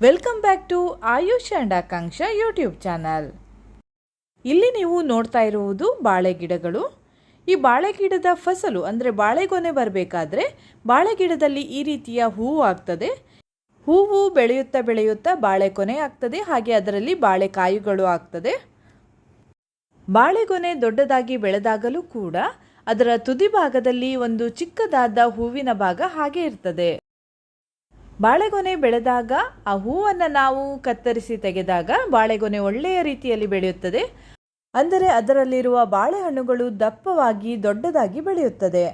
Welcome back to Ayush and Akanksha YouTube channel. ಇಲ್ಲಿ ನೀವು ನೋಡ್ತಾ ಇರುವುದು ಬಾಳೆ ಗಿಡಗಳು. ಈ ಬಾಳೆ ಗಿಡದ ಫಸಲು ಅಂದರೆ ಬಾಳೆಗೊನೆ ಬರಬೇಕಾದ್ರೆ ಬಾಳೆ ಗಿಡದಲ್ಲಿ ಈ ರೀತಿಯ ಹೂವು ಆಗ್ತದೆ. ಹೂವು ಬೆಳೆಯುತ್ತಾ ಬೆಳೆಯುತ್ತಾ ಬಾಳೆ ಕೊನೆ ಆಗ್ತದೆ, ಹಾಗೆ ಅದರಲ್ಲಿ ಬಾಳೆಕಾಯಿಗಳು ಆಗ್ತದೆ. ಬಾಳೆಗೊನೆ ದೊಡ್ಡದಾಗಿ ಬೆಳೆದಾಗಲೂ ಕೂಡ ಅದರ ತುದಿ ಭಾಗದಲ್ಲಿ ಒಂದು ಚಿಕ್ಕದಾದ ಹೂವಿನ ಭಾಗ ಹಾಗೆ ಇರ್ತದೆ. ಬಾಳೆಗೊನೆ ಬೆಳೆದಾಗ ಆ ಹೂವನ್ನು ನಾವು ಕತ್ತರಿಸಿ ತೆಗೆದಾಗ ಬಾಳೆಗೊನೆ ಒಳ್ಳೆಯ ರೀತಿಯಲ್ಲಿ ಬೆಳೆಯುತ್ತದೆ. ಅಂದರೆ ಅದರಲ್ಲಿರುವ ಬಾಳೆಹಣ್ಣುಗಳು ದಪ್ಪವಾಗಿ ದೊಡ್ಡದಾಗಿ ಬೆಳೆಯುತ್ತದೆ.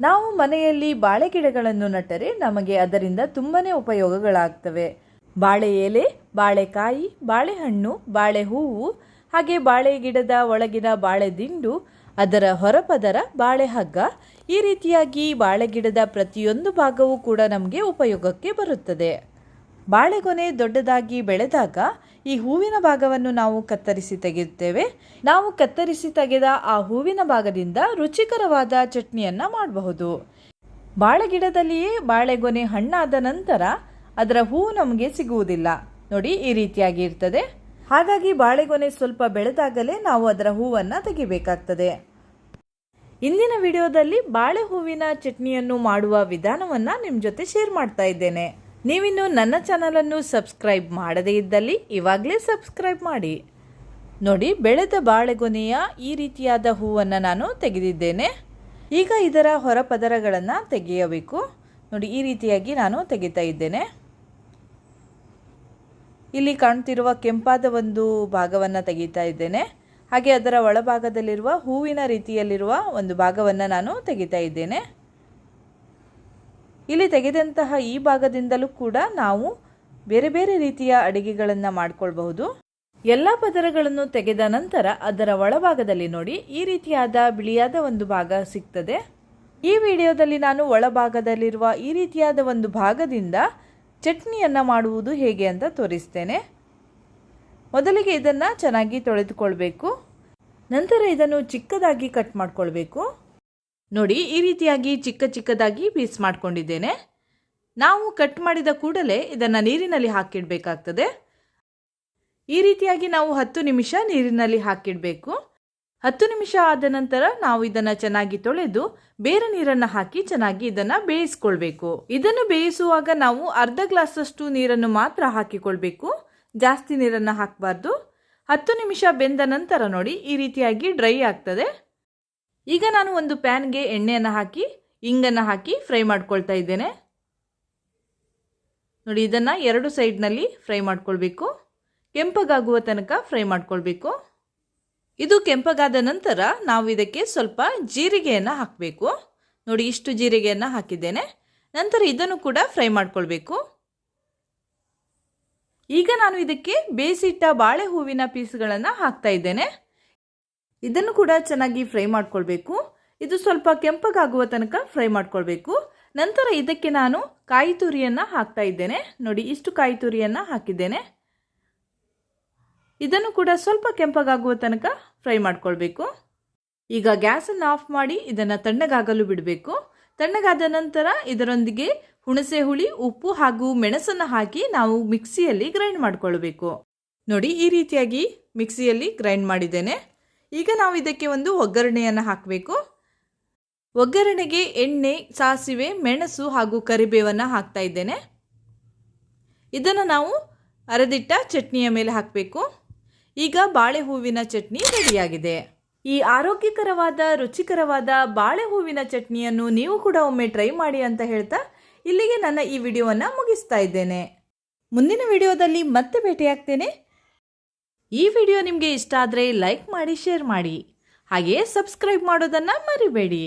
ನಾವು ಮನೆಯಲ್ಲಿ ಬಾಳೆ ಗಿಡಗಳನ್ನು ನೆಟ್ಟರೆ ನಮಗೆ ಅದರಿಂದ ತುಂಬನೇ ಉಪಯೋಗಗಳಾಗ್ತವೆ. ಬಾಳೆ ಎಲೆ, ಬಾಳೆಕಾಯಿ, ಬಾಳೆಹಣ್ಣು, ಬಾಳೆ ಹೂವು, ಹಾಗೆ ಬಾಳೆ ಗಿಡದ ಒಳಗಿನ ಬಾಳೆ ದಿಂಡು, ಅದರ ಹೊರಪದರ ಬಾಳೆ ಹಗ್ಗ, ಈ ರೀತಿಯಾಗಿ ಬಾಳೆ ಗಿಡದ ಪ್ರತಿಯೊಂದು ಭಾಗವೂ ಕೂಡ ನಮಗೆ ಉಪಯೋಗಕ್ಕೆ ಬರುತ್ತದೆ. ಬಾಳೆಗೊನೆ ದೊಡ್ಡದಾಗಿ ಬೆಳೆದಾಗ ಈ ಹೂವಿನ ಭಾಗವನ್ನು ನಾವು ಕತ್ತರಿಸಿ ತೆಗೆಯುತ್ತೇವೆ. ನಾವು ಕತ್ತರಿಸಿ ತೆಗೆದ ಆ ಹೂವಿನ ಭಾಗದಿಂದ ರುಚಿಕರವಾದ ಚಟ್ನಿಯನ್ನು ಮಾಡಬಹುದು. ಬಾಳೆ ಗಿಡದಲ್ಲಿಯೇ ಬಾಳೆಗೊನೆ ಹಣ್ಣಾದ ನಂತರ ಅದರ ಹೂವು ನಮಗೆ ಸಿಗುವುದಿಲ್ಲ. ನೋಡಿ, ಈ ರೀತಿಯಾಗಿ ಇರ್ತದೆ. ಹಾಗಾಗಿ ಬಾಳೆಗೊನೆ ಸ್ವಲ್ಪ ಬೆಳೆದಾಗಲೇ ನಾವು ಅದರ ಹೂವನ್ನು ತೆಗಿಬೇಕಾಗ್ತದೆ. ಇಂದಿನ ವಿಡಿಯೋದಲ್ಲಿ ಬಾಳೆ ಹೂವಿನ ಚಟ್ನಿಯನ್ನು ಮಾಡುವ ವಿಧಾನವನ್ನು ನಿಮ್ಮ ಜೊತೆ ಶೇರ್ ಮಾಡ್ತಾ ಇದ್ದೇನೆ. ನೀವಿನ್ನು ನನ್ನ ಚಾನಲನ್ನು ಸಬ್ಸ್ಕ್ರೈಬ್ ಮಾಡದೇ ಇದ್ದಲ್ಲಿ ಇವಾಗಲೇ ಸಬ್ಸ್ಕ್ರೈಬ್ ಮಾಡಿ. ನೋಡಿ, ಬೆಳೆದ ಬಾಳೆಗೊನೆಯ ಈ ರೀತಿಯಾದ ಹೂವನ್ನು ನಾನು ತೆಗೆದಿದ್ದೇನೆ. ಈಗ ಇದರ ಹೊರಪದರಗಳನ್ನು ತೆಗೆಯಬೇಕು. ನೋಡಿ, ಈ ರೀತಿಯಾಗಿ ನಾನು ತೆಗಿತಾ ಇದ್ದೇನೆ. ಇಲ್ಲಿ ಕಾಣ್ತಿರುವ ಕೆಂಪಾದ ಒಂದು ಭಾಗವನ್ನು ತೆಗಿತಾ ಇದ್ದೇನೆ. ಹಾಗೆ ಅದರ ಒಳಭಾಗದಲ್ಲಿರುವ ಹೂವಿನ ರೀತಿಯಲ್ಲಿರುವ ಒಂದು ಭಾಗವನ್ನು ನಾನು ತೆಗಿತಾ ಇದ್ದೇನೆ. ಇಲ್ಲಿ ತೆಗೆದಂತಹ ಈ ಭಾಗದಿಂದಲೂ ಕೂಡ ನಾವು ಬೇರೆ ಬೇರೆ ರೀತಿಯ ಅಡಿಗೆಗಳನ್ನು ಮಾಡಿಕೊಳ್ಬಹುದು. ಎಲ್ಲ ಪದರಗಳನ್ನು ತೆಗೆದ ನಂತರ ಅದರ ಒಳಭಾಗದಲ್ಲಿ ನೋಡಿ ಈ ರೀತಿಯಾದ ಬಿಳಿಯಾದ ಒಂದು ಭಾಗ ಸಿಗ್ತದೆ. ಈ ವಿಡಿಯೋದಲ್ಲಿ ನಾನು ಒಳಭಾಗದಲ್ಲಿರುವ ಈ ರೀತಿಯಾದ ಒಂದು ಭಾಗದಿಂದ ಚಟ್ನಿಯನ್ನು ಮಾಡುವುದು ಹೇಗೆ ಅಂತ ತೋರಿಸ್ತೇನೆ. ಮೊದಲಿಗೆ ಇದನ್ನು ಚೆನ್ನಾಗಿ ತೊಳೆದುಕೊಳ್ಬೇಕು. ನಂತರ ಇದನ್ನು ಚಿಕ್ಕದಾಗಿ ಕಟ್ ಮಾಡಿಕೊಳ್ಬೇಕು. ನೋಡಿ, ಈ ರೀತಿಯಾಗಿ ಚಿಕ್ಕ ಚಿಕ್ಕದಾಗಿ ಪೀಸ್ ಮಾಡ್ಕೊಂಡಿದ್ದೇನೆ. ನಾವು ಕಟ್ ಮಾಡಿದ ಕೂಡಲೇ ಇದನ್ನು ನೀರಿನಲ್ಲಿ ಹಾಕಿಡಬೇಕಾಗ್ತದೆ. ಈ ರೀತಿಯಾಗಿ ನಾವು 10 ನಿಮಿಷ ನೀರಿನಲ್ಲಿ ಹಾಕಿಡಬೇಕು. 10 ನಿಮಿಷ ಆದ ನಂತರ ನಾವು ಇದನ್ನು ಚೆನ್ನಾಗಿ ತೊಳೆದು ಬೇರೆ ನೀರನ್ನು ಹಾಕಿ ಚೆನ್ನಾಗಿ ಇದನ್ನು ಬೇಯಿಸ್ಕೊಳ್ಬೇಕು. ಇದನ್ನು ಬೇಯಿಸುವಾಗ ನಾವು ಅರ್ಧ ಗ್ಲಾಸಷ್ಟು ನೀರನ್ನು ಮಾತ್ರ ಹಾಕಿಕೊಳ್ಬೇಕು, ಜಾಸ್ತಿ ನೀರನ್ನು ಹಾಕಬಾರ್ದು. 10 ನಿಮಿಷ ಬೆಂದ ನಂತರ ನೋಡಿ ಈ ರೀತಿಯಾಗಿ ಡ್ರೈ ಆಗ್ತದೆ. ಈಗ ನಾನು ಒಂದು ಪ್ಯಾನ್ಗೆ ಎಣ್ಣೆಯನ್ನು ಹಾಕಿ ಇಂಗನ್ನು ಹಾಕಿ ಫ್ರೈ ಮಾಡ್ಕೊಳ್ತಾ ಇದ್ದೇನೆ. ನೋಡಿ, ಇದನ್ನು 2 ಸೈಡ್ನಲ್ಲಿ ಫ್ರೈ ಮಾಡ್ಕೊಳ್ಬೇಕು. ಕೆಂಪಗಾಗುವ ತನಕ ಫ್ರೈ ಮಾಡ್ಕೊಳ್ಬೇಕು. ಇದು ಕೆಂಪಗಾದ ನಂತರ ನಾವು ಇದಕ್ಕೆ ಸ್ವಲ್ಪ ಜೀರಿಗೆಯನ್ನು ಹಾಕಬೇಕು. ನೋಡಿ, ಇಷ್ಟು ಜೀರಿಗೆಯನ್ನು ಹಾಕಿದ್ದೇನೆ. ನಂತರ ಇದನ್ನು ಕೂಡ ಫ್ರೈ ಮಾಡ್ಕೊಳ್ಬೇಕು. ಈಗ ನಾನು ಇದಕ್ಕೆ ಬೇಯಿಸಿಟ್ಟ ಬಾಳೆ ಹೂವಿನ ಪೀಸ್ಗಳನ್ನು ಹಾಕ್ತಾ ಇದ್ದೇನೆ. ಇದನ್ನು ಕೂಡ ಚೆನ್ನಾಗಿ ಫ್ರೈ ಮಾಡ್ಕೊಳ್ಬೇಕು. ಇದು ಸ್ವಲ್ಪ ಕೆಂಪಗಾಗುವ ತನಕ ಫ್ರೈ ಮಾಡ್ಕೊಳ್ಬೇಕು. ನಂತರ ಇದಕ್ಕೆ ನಾನು ಕಾಯಿ ತುರಿಯನ್ನು ಹಾಕ್ತಾ ಇದ್ದೇನೆ. ನೋಡಿ, ಇಷ್ಟು ಕಾಯಿ ತುರಿಯನ್ನು ಹಾಕಿದ್ದೇನೆ. ಇದನ್ನು ಕೂಡ ಸ್ವಲ್ಪ ಕೆಂಪಗಾಗುವ ತನಕ ಫ್ರೈ ಮಾಡ್ಕೊಳ್ಬೇಕು. ಈಗ ಗ್ಯಾಸನ್ನು ಆಫ್ ಮಾಡಿ ಇದನ್ನು ತಣ್ಣಗಾಗಲು ಬಿಡಬೇಕು. ತಣ್ಣಗಾದ ನಂತರ ಇದರೊಂದಿಗೆ ಹುಣಸೆ ಹುಳಿ, ಉಪ್ಪು ಹಾಗೂ ಮೆಣಸನ್ನು ಹಾಕಿ ನಾವು ಮಿಕ್ಸಿಯಲ್ಲಿ ಗ್ರೈಂಡ್ ಮಾಡ್ಕೊಳ್ಬೇಕು. ನೋಡಿ, ಈ ರೀತಿಯಾಗಿ ಮಿಕ್ಸಿಯಲ್ಲಿ ಗ್ರೈಂಡ್ ಮಾಡಿದ್ದೇನೆ. ಈಗ ನಾವು ಇದಕ್ಕೆ ಒಂದು ಒಗ್ಗರಣೆಯನ್ನು ಹಾಕಬೇಕು. ಒಗ್ಗರಣೆಗೆ ಎಣ್ಣೆ, ಸಾಸಿವೆ, ಮೆಣಸು ಹಾಗೂ ಕರಿಬೇವನ್ನು ಹಾಕ್ತಾ ಇದ್ದೇನೆ. ಇದನ್ನು ನಾವು ಅರೆದಿಟ್ಟ ಚಟ್ನಿಯ ಮೇಲೆ ಹಾಕಬೇಕು. ಈಗ ಬಾಳೆ ಹೂವಿನ ಚಟ್ನಿ ರೆಡಿಯಾಗಿದೆ. ಈ ಆರೋಗ್ಯಕರವಾದ ರುಚಿಕರವಾದ ಬಾಳೆ ಹೂವಿನ ಚಟ್ನಿಯನ್ನು ನೀವು ಕೂಡ ಒಮ್ಮೆ ಟ್ರೈ ಮಾಡಿ ಅಂತ ಹೇಳ್ತಾ ಇಲ್ಲಿಗೆ ನನ್ನ ಈ ವಿಡಿಯೋವನ್ನು ಮುಗಿಸ್ತಾ ಇದ್ದೇನೆ. ಮುಂದಿನ ವಿಡಿಯೋದಲ್ಲಿ ಮತ್ತೆ ಭೇಟಿಯಾಗ್ತೇನೆ. ಈ ವಿಡಿಯೋ ನಿಮಗೆ ಇಷ್ಟ ಆದರೆ ಲೈಕ್ ಮಾಡಿ, ಶೇರ್ ಮಾಡಿ, ಹಾಗೆಯೇ ಸಬ್ಸ್ಕ್ರೈಬ್ ಮಾಡೋದನ್ನು ಮರಿಬೇಡಿ.